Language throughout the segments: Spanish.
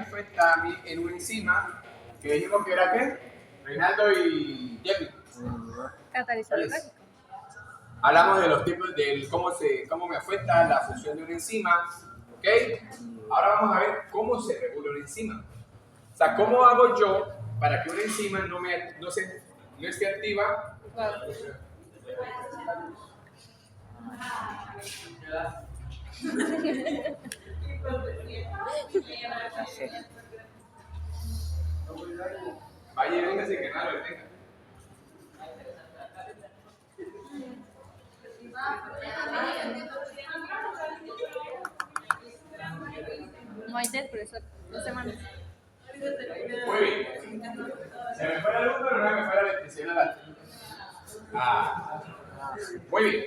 afecta a mí en una enzima que dijimos que era ¿qué? Reinaldo y Jeffy. Catalizador gástrico. Hablamos de los tipos, de cómo me afecta la función de una enzima, ¿ok? Ahora vamos a ver cómo se regula una enzima. O sea, ¿cómo hago yo para que una enzima no esté activa? Vaya y venga sin que nada lo detenga. No hay test, profesor. 2 semanas. Muy bien. Se me fue la luz, pero no me fue la electricidad. Muy bien.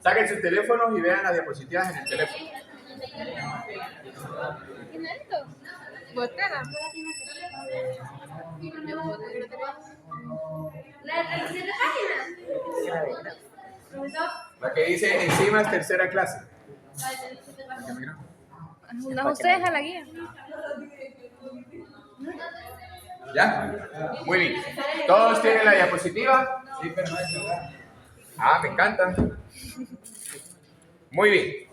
Saquen sus teléfonos y vean las diapositivas en el teléfono. ¿Qué es esto? Botana. La tercera página. La que dice enzimas tercera clase. No ustedes a la guía. ¿Ya? Muy bien. ¿Todos tienen la diapositiva? Sí, pero no es verdad. Me encanta. Muy bien.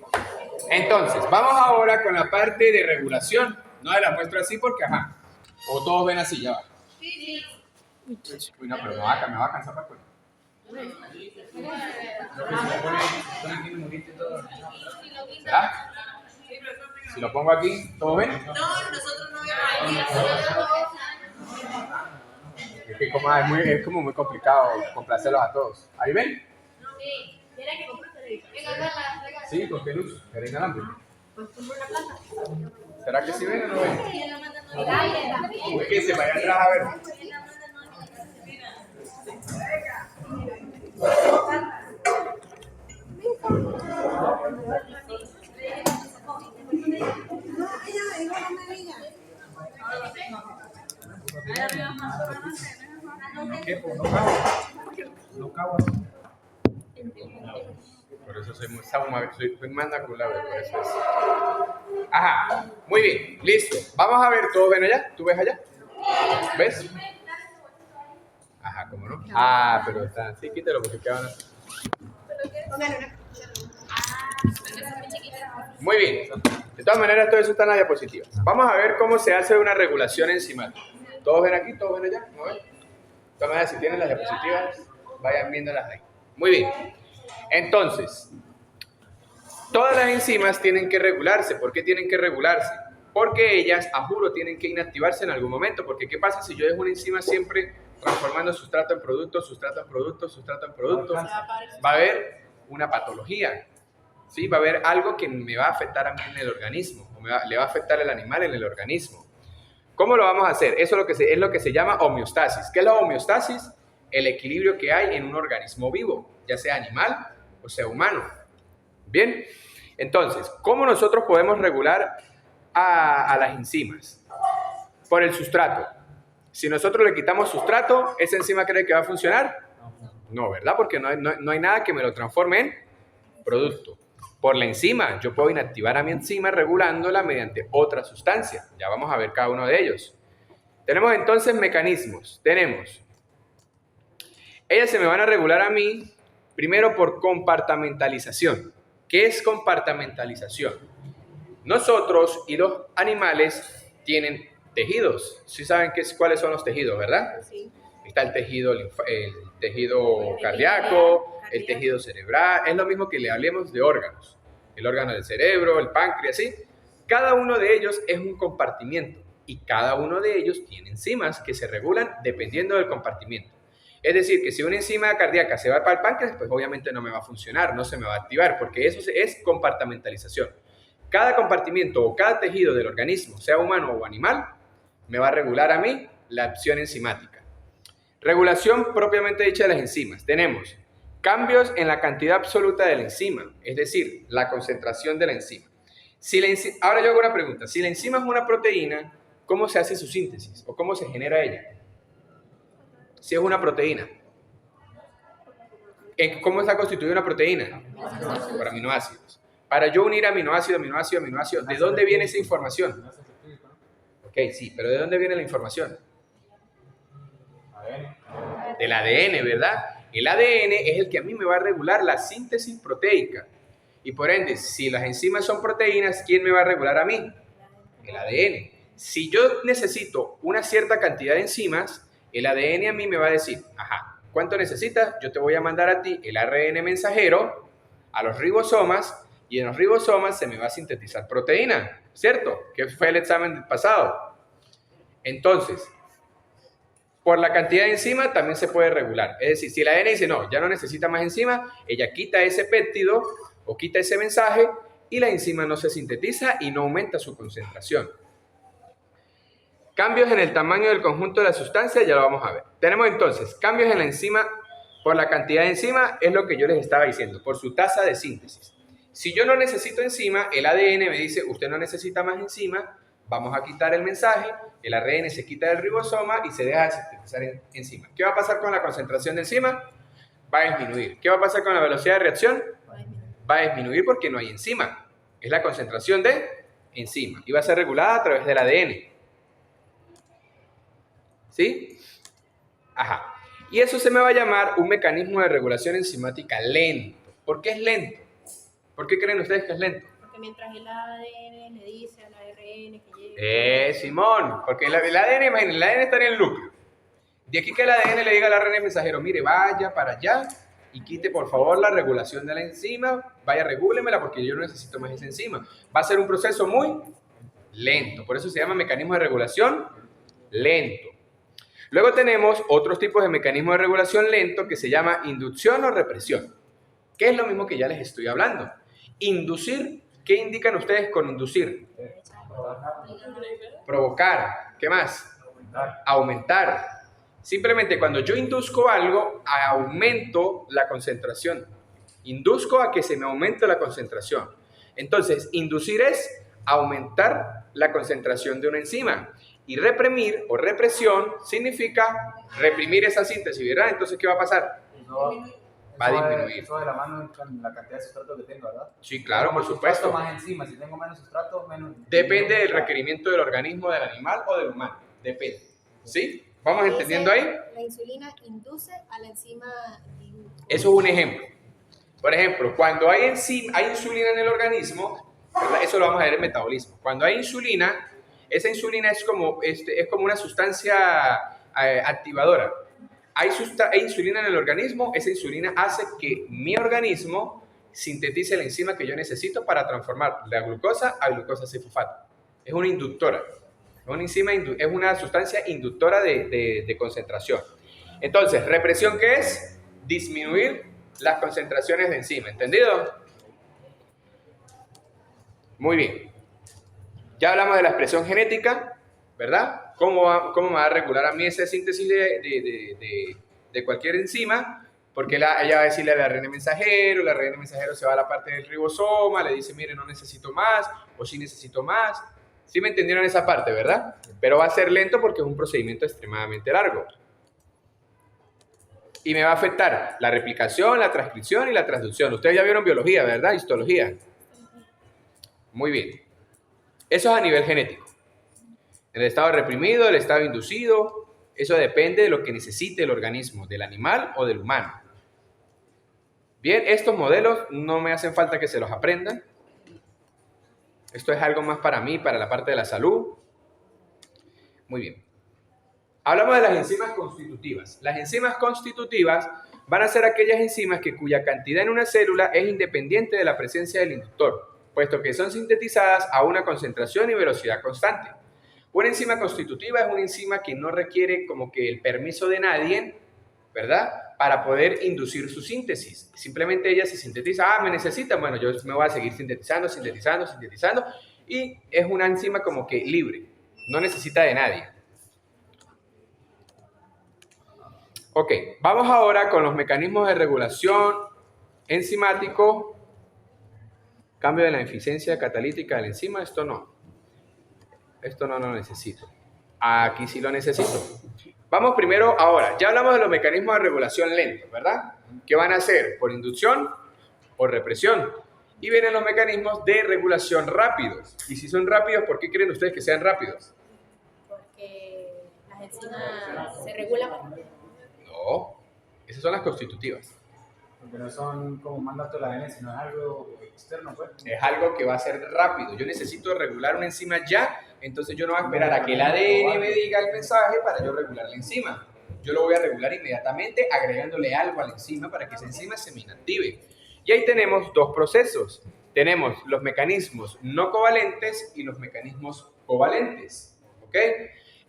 Entonces, vamos ahora con la parte de regulación. No la muestro así porque, o todos ven así, ya va. Sí. Uy, no, pero me va a cansar para cuenta. ¿Será? Si lo pongo aquí, ¿todos ven? No, nosotros no vemos. Es que es como muy complicado complacerlos a todos. ¿Ahí ven? Sí. Tiene que comprar televisor. Sí, ¿con qué luz? ¿Era inalámbrico? ¿Será que sí ven o no ven? El aire también. Es que se vaya atrás a ver. No cago. Por eso soy más naculable, por eso es. Muy bien, listo. Vamos a ver, ¿todos ven allá? ¿Tú ves allá? ¿Ves? ¿Cómo no? Pero está, sí, quítalo porque quedan así. Muy bien. De todas maneras, todo eso está en la diapositiva. Vamos a ver cómo se hace una regulación enzimática. ¿Todos ven aquí? ¿Todos ven allá? ¿No ven? De todas maneras, si tienen las diapositivas, vayan viéndolas ahí. Muy bien. Entonces, todas las enzimas tienen que regularse. ¿Por qué tienen que regularse? Porque ellas, a juro, tienen que inactivarse en algún momento. Porque ¿qué pasa si yo dejo una enzima siempre transformando sustrato en producto, sustrato en producto, sustrato en producto? Va a haber una patología. ¿Sí? Va a haber algo que me va a afectar a mí en el organismo. O le va a afectar al animal en el organismo. ¿Cómo lo vamos a hacer? Eso es lo que se llama homeostasis. ¿Qué es la homeostasis? El equilibrio que hay en un organismo vivo, ya sea animal o sea humano. Bien, entonces, ¿cómo nosotros podemos regular a las enzimas? Por el sustrato. Si nosotros le quitamos sustrato, ¿esa enzima cree que va a funcionar? No, ¿verdad? Porque no hay nada que me lo transforme en producto. Por la enzima, yo puedo inactivar a mi enzima regulándola mediante otra sustancia. Ya vamos a ver cada uno de ellos. Tenemos entonces mecanismos. Ellas se me van a regular a mí primero por compartimentalización. ¿Qué es compartimentalización? Nosotros y los animales tienen tejidos. ¿Sí saben cuáles son los tejidos, verdad? Sí. Está el tejido cardíaco, el tejido cerebral. Es lo mismo que le hablemos de órganos. El órgano del cerebro, el páncreas, ¿sí? Cada uno de ellos es un compartimiento y cada uno de ellos tiene enzimas que se regulan dependiendo del compartimiento. Es decir, que si una enzima cardíaca se va para el páncreas, pues obviamente no me va a funcionar, no se me va a activar, porque eso es compartimentalización. Cada compartimiento o cada tejido del organismo, sea humano o animal, me va a regular a mí la acción enzimática. Regulación propiamente dicha de las enzimas. Tenemos cambios en la cantidad absoluta de la enzima, es decir, la concentración de la enzima. Ahora yo hago una pregunta. Si la enzima es una proteína, ¿cómo se hace su síntesis o cómo se genera ella? Si es una proteína. ¿Cómo está constituida una proteína? Por aminoácidos. Para yo unir aminoácido, ¿de dónde viene esa información? Ok, sí, pero ¿de dónde viene la información? ADN. Del ADN, ¿verdad? El ADN es el que a mí me va a regular la síntesis proteica. Y por ende, si las enzimas son proteínas, ¿quién me va a regular a mí? El ADN. Si yo necesito una cierta cantidad de enzimas, el ADN a mí me va a decir, ajá, ¿cuánto necesitas? Yo te voy a mandar a ti el ARN mensajero a los ribosomas y en los ribosomas se me va a sintetizar proteína, ¿cierto? Que fue el examen del pasado. Entonces, por la cantidad de enzima también se puede regular. Es decir, si el ADN dice, no, ya no necesita más enzima, ella quita ese péptido o quita ese mensaje y la enzima no se sintetiza y no aumenta su concentración. Cambios en el tamaño del conjunto de la sustancia, ya lo vamos a ver. Tenemos entonces cambios en la enzima por la cantidad de enzima, es lo que yo les estaba diciendo, por su tasa de síntesis. Si yo no necesito enzima, el ADN me dice, usted no necesita más enzima, vamos a quitar el mensaje, el ARN se quita del ribosoma y se deja de sintetizar enzima. ¿Qué va a pasar con la concentración de enzima? Va a disminuir. ¿Qué va a pasar con la velocidad de reacción? Va a disminuir porque no hay enzima. Es la concentración de enzima y va a ser regulada a través del ADN. ¿Sí? Ajá. Y eso se me va a llamar un mecanismo de regulación enzimática lento. ¿Por qué es lento? ¿Por qué creen ustedes que es lento? Porque mientras el ADN le dice al ARN que llegue. Simón, porque el ADN, imagínense, el ADN está en el núcleo. De aquí que el ADN le diga al ARN mensajero, mire, vaya para allá y quite por favor la regulación de la enzima, vaya, regúlemela porque yo no necesito más esa enzima. Va a ser un proceso muy lento, por eso se llama mecanismo de regulación lento. Luego tenemos otros tipos de mecanismos de regulación lento que se llama inducción o represión, que es lo mismo que ya les estoy hablando. Inducir, ¿qué indican ustedes con inducir? Provocar, ¿qué más? Aumentar. Simplemente cuando yo induzco algo, aumento la concentración. Induzco a que se me aumente la concentración. Entonces, inducir es aumentar la concentración de una enzima. Y reprimir o represión significa reprimir esa síntesis, ¿verdad? Entonces, ¿qué va a pasar? Va a disminuir. Eso de la mano con la cantidad de sustrato que tengo, ¿verdad? Sí, claro, por supuesto. Más enzima, si tengo menos sustrato, menos. Depende del requerimiento del organismo, del animal o del humano. Depende. ¿Sí? ¿Vamos entendiendo ahí? La insulina induce a la enzima. Eso es un ejemplo. Por ejemplo, cuando hay insulina en el organismo, ¿verdad? Eso lo vamos a ver en metabolismo. Cuando hay insulina, esa insulina es como una sustancia activadora. Hay insulina en el organismo, esa insulina hace que mi organismo sintetice la enzima que yo necesito para transformar la glucosa a glucosa 6-fosfato. Es una inductora. Es una sustancia inductora de concentración. Entonces, represión, ¿qué es? Disminuir las concentraciones de enzima. ¿Entendido? Muy bien. Ya hablamos de la expresión genética, ¿verdad? ¿Cómo me va a regular a mí esa síntesis de cualquier enzima? Porque ella va a decirle al ARN mensajero, el ARN mensajero se va a la parte del ribosoma, le dice, mire, no necesito más, o sí necesito más. ¿Sí me entendieron esa parte, verdad? Pero va a ser lento porque es un procedimiento extremadamente largo. Y me va a afectar la replicación, la transcripción y la transducción. Ustedes ya vieron biología, ¿verdad? Histología. Muy bien. Eso es a nivel genético. El estado reprimido, el estado inducido, eso depende de lo que necesite el organismo, del animal o del humano. Bien, estos modelos no me hacen falta que se los aprendan. Esto es algo más para mí, para la parte de la salud. Muy bien. Hablamos de las enzimas constitutivas. Las enzimas constitutivas van a ser aquellas enzimas cuya cantidad en una célula es independiente de la presencia del inductor, puesto que son sintetizadas a una concentración y velocidad constante. Una enzima constitutiva es una enzima que no requiere como que el permiso de nadie, ¿verdad?, para poder inducir su síntesis. Simplemente ella se sintetiza, me necesita, bueno, yo me voy a seguir sintetizando, y es una enzima como que libre, no necesita de nadie. Ok, vamos ahora con los mecanismos de regulación enzimático. Cambio de la eficiencia catalítica de la enzima, esto no lo necesito. Aquí sí lo necesito. Vamos primero ahora, ya hablamos de los mecanismos de regulación lentos, ¿verdad? ¿Qué van a hacer? ¿Por inducción o represión? Y vienen los mecanismos de regulación rápidos. Y si son rápidos, ¿por qué creen ustedes que sean rápidos? enzima se regula. No, esas son las constitutivas. Porque no son como mandato de la ADN, sino es algo externo, pues. Es algo que va a ser rápido. Yo necesito regular una enzima ya, entonces yo no voy a esperar a que el ADN me diga el mensaje para yo regular la enzima. Yo lo voy a regular inmediatamente agregándole algo a la enzima para que esa enzima se me inactive. Y ahí tenemos dos procesos. Tenemos los mecanismos no covalentes y los mecanismos covalentes. ¿Ok?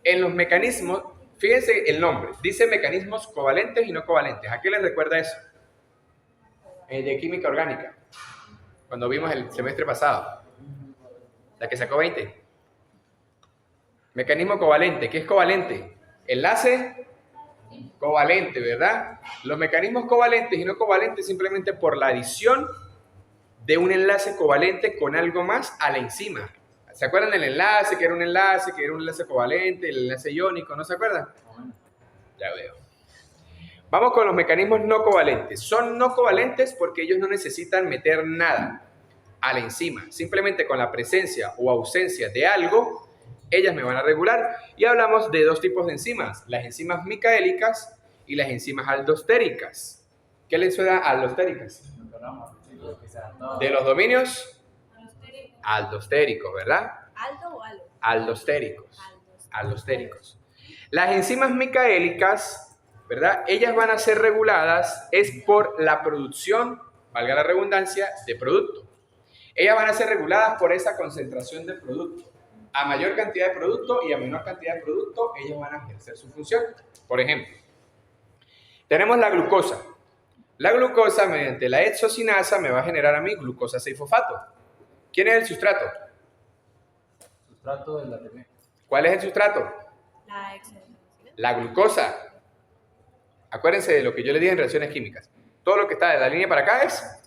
En los mecanismos, fíjense el nombre, dice mecanismos covalentes y no covalentes. ¿A qué les recuerda eso? De química orgánica, cuando vimos el semestre pasado, la que sacó 20. Mecanismo covalente, ¿qué es covalente? Enlace covalente, ¿verdad? Los mecanismos covalentes y no covalentes simplemente por la adición de un enlace covalente con algo más a la enzima. ¿Se acuerdan del enlace? Que era un enlace covalente, el enlace iónico, ¿no se acuerdan? Ya veo. Vamos con los mecanismos no covalentes. Son no covalentes porque ellos no necesitan meter nada a la enzima. Simplemente con la presencia o ausencia de algo, ellas me van a regular. Y hablamos de dos tipos de enzimas, las enzimas micaélicas y las enzimas aldostéricas. ¿Qué les suena a aldostéricas? De los dominios aldostéricos, ¿verdad? ¿Aldo o algo? Aldostéricos. Aldostéricos. Las enzimas micaélicas, ¿verdad? Ellas van a ser reguladas es por la producción, valga la redundancia, de producto. Ellas van a ser reguladas por esa concentración de producto. A mayor cantidad de producto y a menor cantidad de producto, ellas van a ejercer su función. Por ejemplo, tenemos la glucosa. La glucosa, mediante la hexocinasa, me va a generar a mí glucosa 6-fosfato. ¿Quién es el sustrato? Sustrato de la ATP. ¿Cuál es el sustrato? La exocinasa. La glucosa. Acuérdense de lo que yo les dije en reacciones químicas. Todo lo que está de la línea para acá es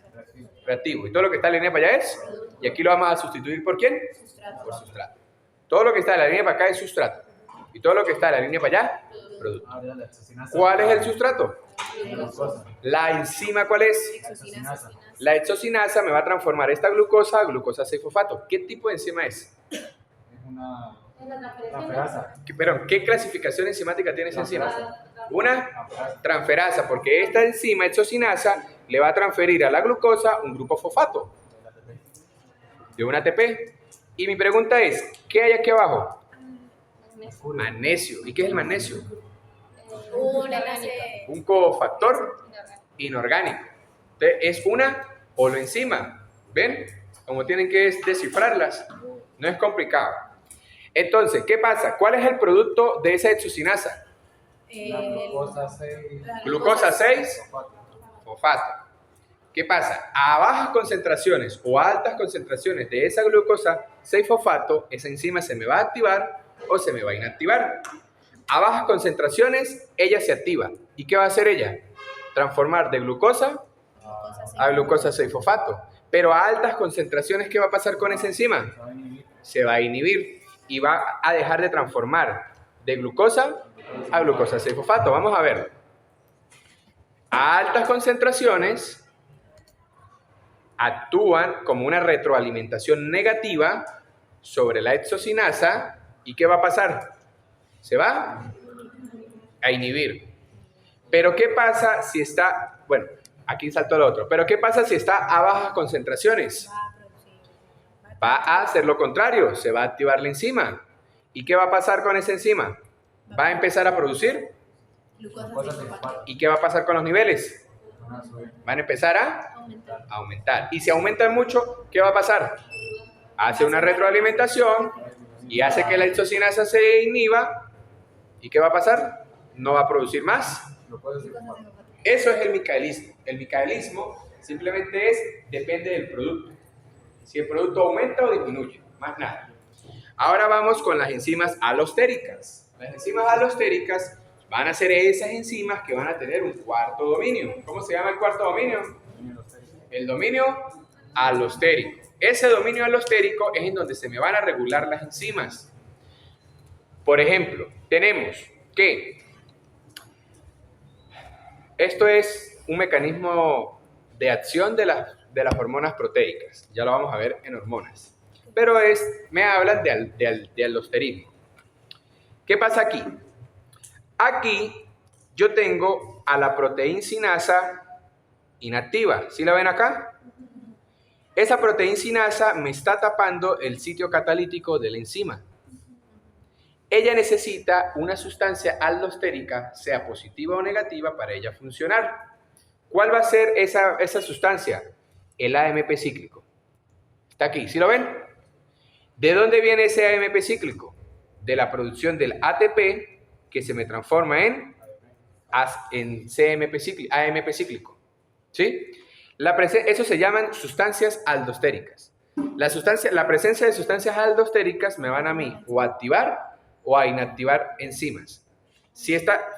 reactivo. Y todo lo que está de la línea para allá es. Y aquí lo vamos a sustituir ¿por quién? Sustrato. Por sustrato. Todo lo que está de la línea para acá es sustrato. Y todo lo que está de la línea para allá, producto. Ahora la hexocinasa. ¿Cuál es el sustrato? La glucosa. La enzima, ¿cuál es? Exocinasa. La hexocinasa me va a transformar esta glucosa a glucosa 6-fosfato. ¿Qué tipo de enzima es? Es una transferasa. ¿Qué clasificación enzimática tiene esa enzima? Una transferasa, porque esta enzima hexocinasa le va a transferir a la glucosa un grupo fosfato de una ATP. Y mi pregunta es, ¿qué hay aquí abajo? Magnesio. ¿Y qué es el magnesio? Un enlace. Un cofactor inorgánico. Entonces, es una holoenzima. ¿Ven? Como tienen que descifrarlas. No es complicado. Entonces, ¿qué pasa? ¿Cuál es el producto de esa hexocinasa? La glucosa 6. Glucosa 6, fosfato. ¿Qué pasa? A bajas concentraciones o a altas concentraciones de esa glucosa 6-fosfato, esa enzima se me va a activar o se me va a inactivar. A bajas concentraciones, ella se activa. ¿Y qué va a hacer ella? Transformar de glucosa a glucosa 6-fosfato. Pero a altas concentraciones, ¿qué va a pasar con esa enzima? Se va a inhibir y va a dejar de transformar de glucosa a glucosa 6-fosfato. Vamos a ver. A altas concentraciones actúan como una retroalimentación negativa sobre la hexocinasa. ¿Y qué va a pasar? Se va a inhibir. Pero ¿qué pasa si está... Bueno, aquí salto lo otro. Pero ¿qué pasa si está a bajas concentraciones? Va a hacer lo contrario. Se va a activar la enzima. ¿Y qué va a pasar con esa enzima? Va a empezar a producir. Glucosa 6-fosfato. ¿Y qué va a pasar con los niveles? Van a empezar a aumentar. Y si aumentan mucho, ¿qué va a pasar? Hace una retroalimentación y hace que la hexocinasa se inhiba. ¿Y qué va a pasar? No va a producir más. Eso es el micaelismo. El micaelismo simplemente depende del producto. Si el producto aumenta o disminuye, más nada. Ahora vamos con las enzimas alostéricas. Las enzimas alostéricas van a ser esas enzimas que van a tener un cuarto dominio. ¿Cómo se llama el cuarto dominio? El dominio alostérico. Ese dominio alostérico es en donde se me van a regular las enzimas. Por ejemplo, tenemos que esto es un mecanismo de acción de las hormonas proteicas. Ya lo vamos a ver en hormonas. Pero me hablan de aldosterismo. ¿Qué pasa aquí? Aquí yo tengo a la proteincinasa inactiva. ¿Sí la ven acá? Esa proteincinasa me está tapando el sitio catalítico de la enzima. Ella necesita una sustancia aldostérica, sea positiva o negativa, para ella funcionar. ¿Cuál va a ser esa sustancia? El AMP cíclico. Está aquí, ¿sí lo ven? ¿De dónde viene ese AMP cíclico? De la producción del ATP, que se me transforma en AMP cíclico. ¿Sí? Eso se llaman sustancias aldostéricas. La presencia de sustancias aldostéricas me van a mí o a activar o a inactivar enzimas.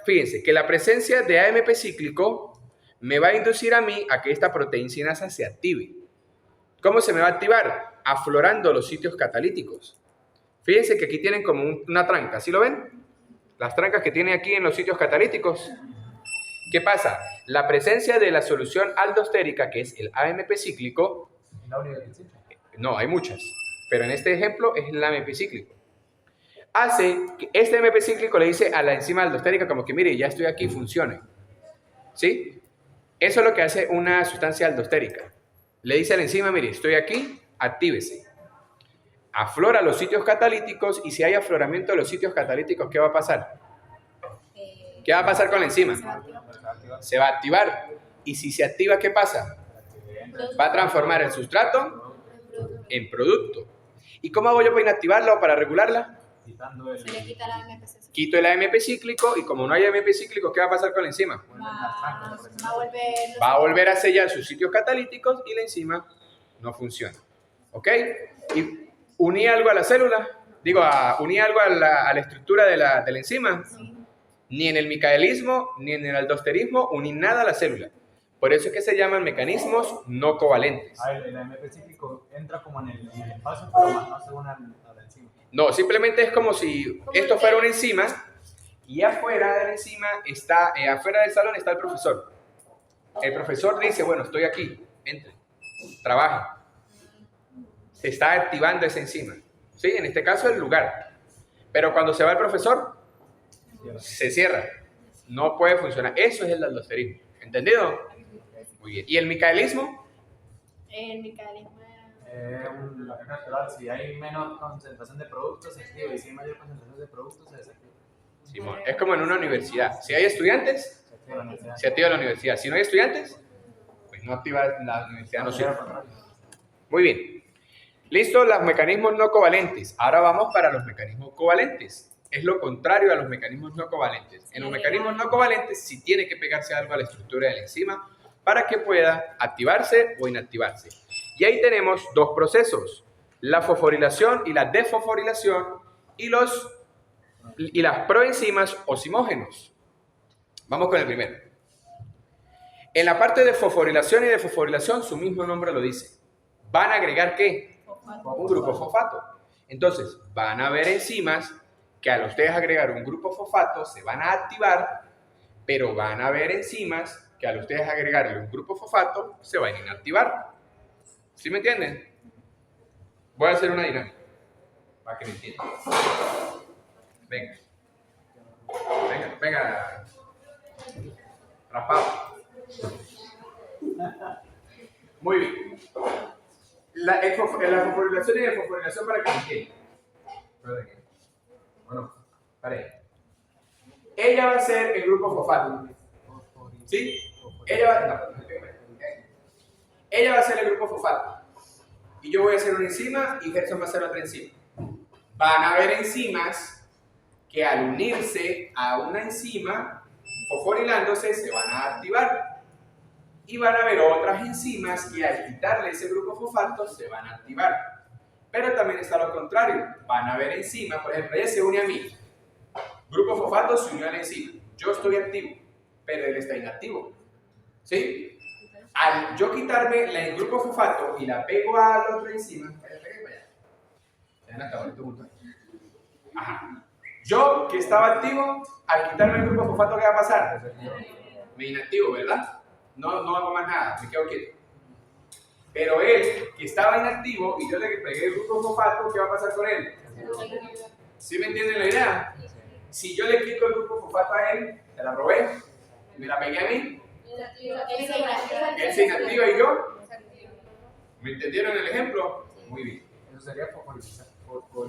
Fíjense que la presencia de AMP cíclico me va a inducir a mí a que esta proteincinasa se active. ¿Cómo se me va a activar? Aflorando los sitios catalíticos. Fíjense que aquí tienen como una tranca, ¿sí lo ven? Las trancas que tiene aquí en los sitios catalíticos. ¿Qué pasa? La presencia de la solución aldostérica, que es el AMP cíclico, no, hay muchas, pero en este ejemplo es el AMP cíclico. Hace que este AMP cíclico le dice a la enzima aldostérica como que, mire, ya estoy aquí, funcione. ¿Sí? Eso es lo que hace una sustancia aldostérica. Le dice a la enzima, mire, estoy aquí, actívese. Aflora los sitios catalíticos y si hay afloramiento de los sitios catalíticos, ¿qué va a pasar? ¿Qué va a pasar con la enzima? Se va a activar. Y si se activa, ¿qué pasa? Va a transformar el sustrato en producto. ¿Y cómo hago yo para inactivarla o para regularla? Se le quita la AMP cíclico. Quito el AMP cíclico y como no hay AMP cíclico, ¿qué va a pasar con la enzima? Va a volver a sellar sus sitios catalíticos y la enzima no funciona. ¿Ok? Y uní algo a la célula, uní algo a la estructura de la enzima. Sí. Ni en el micaelismo ni en el aldosterismo uní nada a la célula. Por eso es que se llaman mecanismos no covalentes. El AMP cíclico entra como en el espacio, pero más no se une a la enzima. No, simplemente es como si esto fuera una enzima y afuera de la enzima afuera del salón está el profesor. El profesor dice, bueno, estoy aquí, entre, trabaja. Se está activando esa enzima. ¿Sí? En este caso el lugar. Pero cuando se va el profesor, se cierra. No puede funcionar. Eso es el aldosterismo. ¿Entendido? Muy bien. ¿Y el micaelismo? El micaelismo es natural. Si hay menor concentración de productos, se activa. Y si hay mayor concentración de productos, se desactiva. Simón, es como en una universidad. Si hay estudiantes, se activa la universidad. Si no hay estudiantes, pues no activa la universidad. No sirve. Muy bien. Listo, los mecanismos no covalentes. Ahora vamos para los mecanismos covalentes. Es lo contrario a los mecanismos no covalentes. En los mecanismos no covalentes sí tiene que pegarse algo a la estructura de la enzima para que pueda activarse o inactivarse. Y ahí tenemos dos procesos, la fosforilación y la desfosforilación y las proenzimas osmógenos. Vamos con el primero. En la parte de fosforilación y desfosforilación, su mismo nombre lo dice. ¿Van a agregar qué? Un grupo fosfato. Entonces, van a haber enzimas que al ustedes agregar un grupo fosfato se van a activar, pero van a haber enzimas que al ustedes agregarle un grupo fosfato se van a inactivar. ¿Sí me entienden? Voy a hacer una dinámica para que me entiendan. Venga. Raspado. Muy bien. La fosforilación y la fosforilación para que me entiendan. Bueno, pare. Ella va a ser el grupo fosfato. ¿Sí? Ella va a ser el grupo fosfato. Y yo voy a hacer una enzima y Gerson va a hacer otra enzima. Van a haber enzimas que al unirse a una enzima, fosforilándose, se van a activar. Y van a haber otras enzimas que al quitarle ese grupo fosfato se van a activar. Pero también está lo contrario. Van a haber enzimas, por ejemplo, ella se une a mí. Grupo fosfato se unió a la enzima. Yo estoy activo, pero él está inactivo. ¿Sí? Al yo quitarme el grupo fosfato y la pego a la otra enzima, ajá. Yo que estaba activo, al quitarme el grupo fosfato, ¿qué va a pasar? Me inactivo, ¿verdad? No hago más nada, me quedo quieto. Pero él, que estaba inactivo, y yo le pegué el grupo fosfato, ¿qué va a pasar con él? ¿Sí me entienden la idea? Si yo le quito el grupo fosfato a él, se la robé, y me la pegué a mí, él se inactiva y yo. ¿Me entendieron el ejemplo? Muy bien. Eso sería fosforilizar.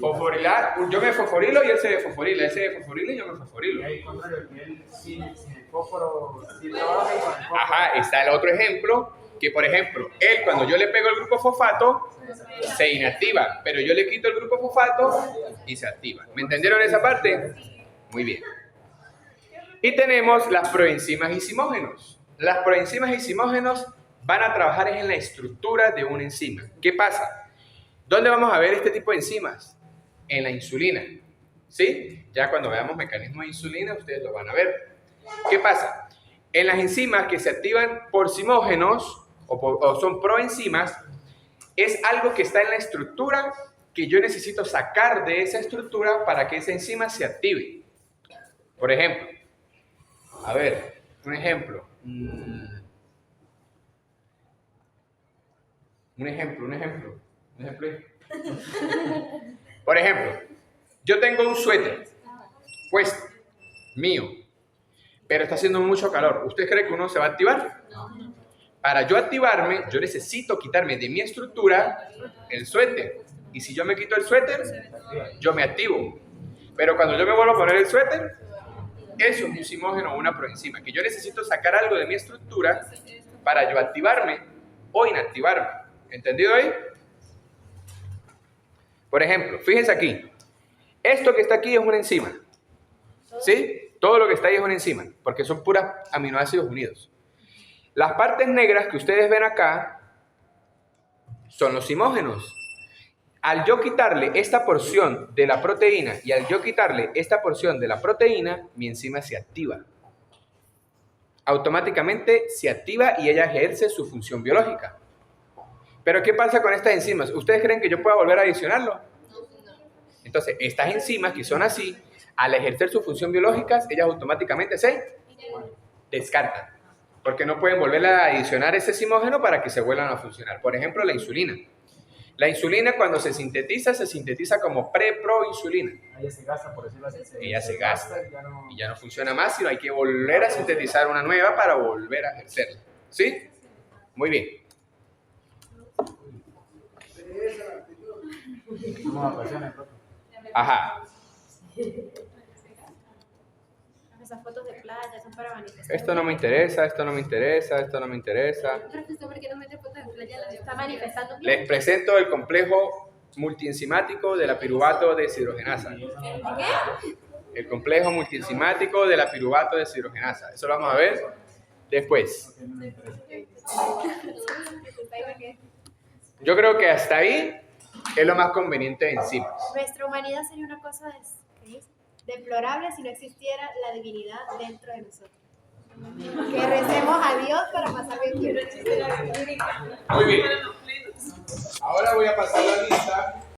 Fosforilar, yo me fosforilo y él se fosforila, él se fosforila y yo me fosforilo. Y ahí contrario, él sin el fósforo, sí trabaja y con el fósforo. Ajá, está el otro ejemplo, que por ejemplo, él cuando yo le pego el grupo fosfato, se inactiva, pero yo le quito el grupo fosfato y se activa. ¿Me entendieron esa parte? Muy bien. Y tenemos las proenzimas isimógenos. Las proenzimas isimógenos van a trabajar en la estructura de una enzima. ¿Qué pasa? ¿Dónde vamos a ver este tipo de enzimas? En la insulina. ¿Sí? Ya cuando veamos mecanismos de insulina, ustedes lo van a ver. ¿Qué pasa? En las enzimas que se activan por simógenos o son proenzimas, es algo que está en la estructura que yo necesito sacar de esa estructura para que esa enzima se active. Por ejemplo, a ver, un ejemplo. Un ejemplo. Por ejemplo, yo tengo un suéter puesto, mío, pero está haciendo mucho calor. ¿Usted cree que uno se va a activar? Para yo activarme, yo necesito quitarme de mi estructura el suéter. Y si yo me quito el suéter, yo me activo. Pero cuando yo me vuelvo a poner el suéter, eso es un simógeno o una proenzima, que yo necesito sacar algo de mi estructura para yo activarme o inactivarme. ¿Entendido ahí? Por ejemplo, fíjense aquí. Esto que está aquí es una enzima. ¿Sí? Todo lo que está ahí es una enzima, porque son puras aminoácidos unidos. Las partes negras que ustedes ven acá son los simógenos. Al yo quitarle esta porción de la proteína y al yo quitarle esta porción de la proteína, mi enzima se activa. Automáticamente se activa y ella ejerce su función biológica. Pero ¿qué pasa con estas enzimas? ¿Ustedes creen que yo pueda volver a adicionarlo? Entonces, estas enzimas que son así, al ejercer su función biológica, ellas automáticamente se descartan. Porque no pueden volver a adicionar ese simógeno para que se vuelvan a funcionar. Por ejemplo, la insulina. La insulina cuando se sintetiza como pre-proinsulina. Ella se gasta, por decirlo así. Ella se gasta y ya no funciona más, sino hay que volver a sintetizar una nueva para volver a ejercerla. ¿Sí? Muy bien. Somos apasionados, profe. Ajá. Esas fotos de playa son para manifestar. Esto no me interesa, esto no me interesa, esto no me interesa. Profesor, ¿por qué no mete fotos de playa? Está manifestando. Les presento el complejo multienzimático de la piruvato deshidrogenasa. ¿Qué? El complejo multienzimático de la piruvato deshidrogenasa. Eso lo vamos a ver después. Yo creo que hasta ahí es lo más conveniente de enzimas. Nuestra humanidad sería una cosa deplorable si no existiera la divinidad dentro de nosotros. Que recemos a Dios para pasar bien tiempo. Muy bien.